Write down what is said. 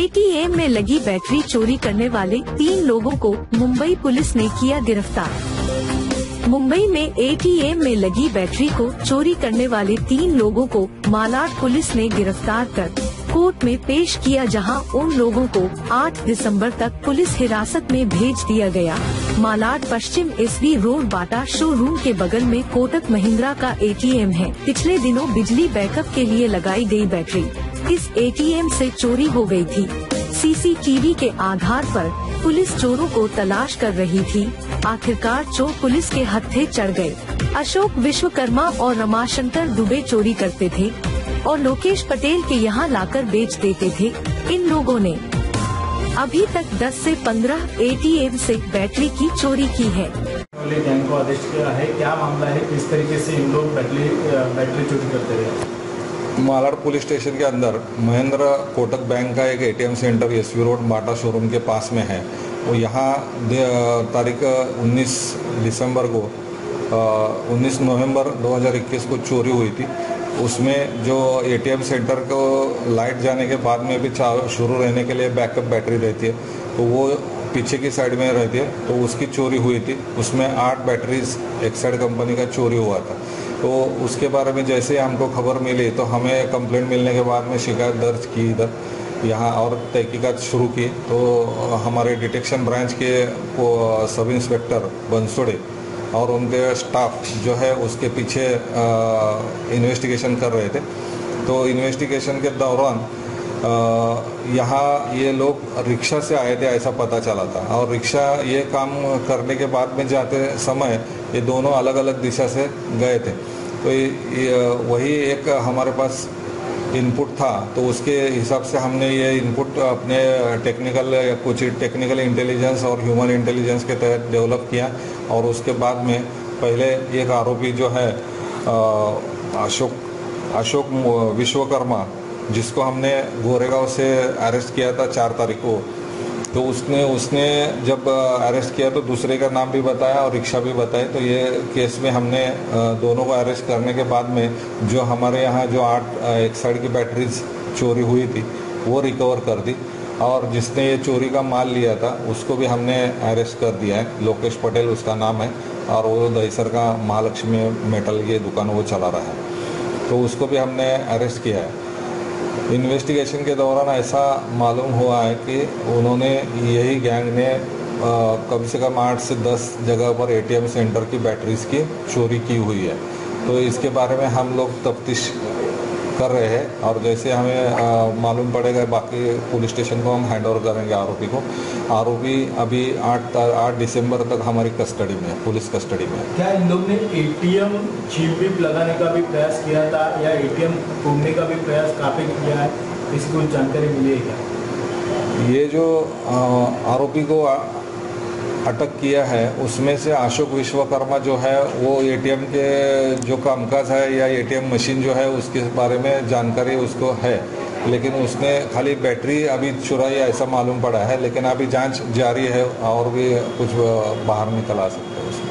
ATM में लगी battery चोरी करने वाले 3 लोगों को मुंबई पुलिस ने किया गिरफ्तार। मुंबई में एटीएम में लगी बैटरी को चोरी करने वाले 3 लोगों को मालाड पुलिस ने गिरफ्तार कर कोर्ट में पेश किया, जहां उन लोगों को 8 दिसंबर तक पुलिस हिरासत में भेज दिया गया। मालाड पश्चिम एसबी रोड बाटा शोरूम के बगल में कोटक महिंद्रा का एटीएम है। पिछले दिनों बिजली बैकअप के लिए लगाई गई बैटरी इस एटीएम से चोरी हो गई थी। सीसीटीवी के आधार पर पुलिस चोरों को तलाश कर रही थी। आखिरकार चोर पुलिस के हत्थे चढ़ गए। अशोक विश्वकर्मा और रमाशंकर दुबे चोरी करते थे और लोकेश पटेल के यहाँ लाकर बेच देते थे। इन लोगों ने अभी तक 10 से 15 एटीएम से बैटरी की चोरी की है। गैंग को आदेश किया है, क्या मामला है, किस तरीके से इन लोग बैटरी चोरी करते रहे? मालाड पुलिस स्टेशन के अंदर महिंद्रा कोटक बैंक का एक ATM centre SV road Bata showroom के पास में है। वो यहाँ तारीख 19 दिसंबर को 19 नवंबर 2021 को चोरी हुई थी। उसमें जो एटीएम सेंटर को लाइट जाने के बाद में भी शुरू रहने के लिए बैकअप बैटरी रहती है, तो वो पीछे की साइड में रहती है, तो उसकी चोरी हुई थी। उसमें 8 बैटरीज एक्साइड कंपनी का चोरी हुआ था। तो उसके बारे में जैसे हमको खबर मिली तो हमें कंप्लेंट मिलने के बाद में शिकायत दर्ज की इधर यहाँ और तहकीकात शुरू की। तो हमारे डिटेक्शन ब्रांच के सब इंस्पेक्टर बंसोड़े और उनके स्टाफ जो है उसके पीछे इन्वेस्टिगेशन कर रहे थे। तो इन्वेस्टिगेशन के दौरान यहाँ ये लोग रिक्शा से आए थे ऐसा पता चला था, और रिक्शा ये काम करने के बाद में जाते समय ये दोनों अलग अलग दिशा से गए थे। तो वही एक हमारे पास इनपुट था, तो उसके हिसाब से हमने ये इनपुट अपने कुछ टेक्निकल इंटेलिजेंस और ह्यूमन इंटेलिजेंस के तहत डेवलप किया। और उसके बाद में पहले एक आरोपी जो है अशोक विश्वकर्मा, जिसको हमने गोरेगांव से अरेस्ट किया था 4 तारीख को, तो उसने जब अरेस्ट किया तो दूसरे का नाम भी बताया और रिक्शा भी बताई। तो ये केस में हमने दोनों को अरेस्ट करने के बाद में जो हमारे यहाँ जो 8 एक्साइड की बैटरीज चोरी हुई थी वो रिकवर कर दी, और जिसने ये चोरी का माल लिया था उसको भी हमने अरेस्ट कर दिया है। लोकेश पटेल उसका नाम है, और वो दहीसर का महालक्ष्मी मेटल की दुकान वो चला रहा है, तो उसको भी हमने अरेस्ट किया है। इन्वेस्टिगेशन के दौरान ऐसा मालूम हुआ है कि उन्होंने यही गैंग ने कम से कम 8 से 10 जगह पर एटीएम सेंटर की बैटरीज की चोरी की हुई है। तो इसके बारे में हम लोग तफ्तीश कर रहे हैं, और जैसे हमें मालूम पड़ेगा बाकी पुलिस स्टेशन को हम हैंडओवर करेंगे आरोपी को। आरोपी अभी 8 दिसंबर तक हमारी कस्टडी में है, पुलिस कस्टडी में है। क्या इन लोग ने एटीएम चिप लगाने का भी प्रयास किया था, या एटीएम तोड़ने का भी प्रयास काफी किया है? इसकी कुछ जानकारी मिली है क्या? ये जो आरोपी को अटक किया है उसमें से अशोक विश्वकर्मा जो है वो एटीएम के जो कामकाज है या एटीएम मशीन जो है उसके बारे में जानकारी उसको है, लेकिन उसने खाली बैटरी अभी चुराई ऐसा मालूम पड़ा है। लेकिन अभी जांच जारी है और भी कुछ बाहर निकल आ सकता है उसमें।